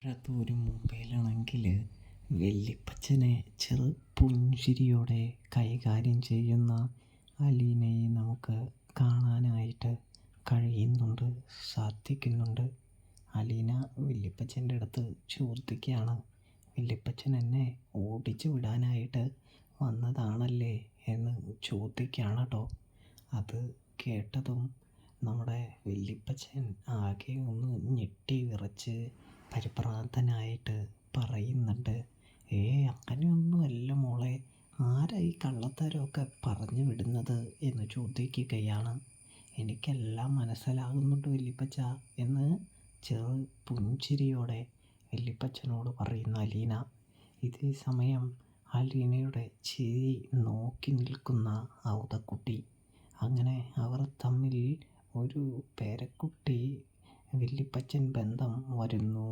ഇപ്പോഴത്തെ ഒരു മൊബൈലാണെങ്കിൽ വല്യപ്പച്ചനെ ചെറു പുഞ്ചിരിയോടെ കൈകാര്യം ചെയ്യുന്ന അലീനയെ നമുക്ക് കാണാനായിട്ട് കഴിയുന്നുണ്ട്, സാധിക്കുന്നുണ്ട്. അലീന വല്യപ്പച്ചൻ്റെ അടുത്ത് ചോദിക്കുകയാണ്, വല്യപ്പച്ചൻ എന്നെ ഓടിച്ചു വിടാനായിട്ട് വന്നതാണല്ലേ എന്ന് ചോദിക്കുകയാണ് കേട്ടോ. അത് കേട്ടതും നമ്മുടെ വല്യപ്പച്ചൻ ആകെ ഒന്ന് ഞെട്ടി വിറച്ച് പരിഭ്രാന്തനായിട്ട് പറയുന്നുണ്ട്, അങ്ങനെയൊന്നുമല്ല മോളെ, ആരാ ഈ കള്ളത്തരമൊക്കെ പറഞ്ഞു വിടുന്നത് എന്ന് ചോദിക്കുകയാണ്. എനിക്കെല്ലാം മനസ്സിലാകുന്നുണ്ട് വല്യപ്പച്ച എന്ന് ചെറു പുഞ്ചിരിയോടെ വല്യപ്പച്ചനോട് പറയുന്ന അലീന. ഇതേ സമയം അലീനയുടെ ചിരി നോക്കി നിൽക്കുന്ന ഔതക്കുട്ടി. അങ്ങനെ അവർ തമ്മിൽ ഒരു പേരക്കുട്ടി വല്യപ്പച്ചൻ ബന്ധം വരുന്നു.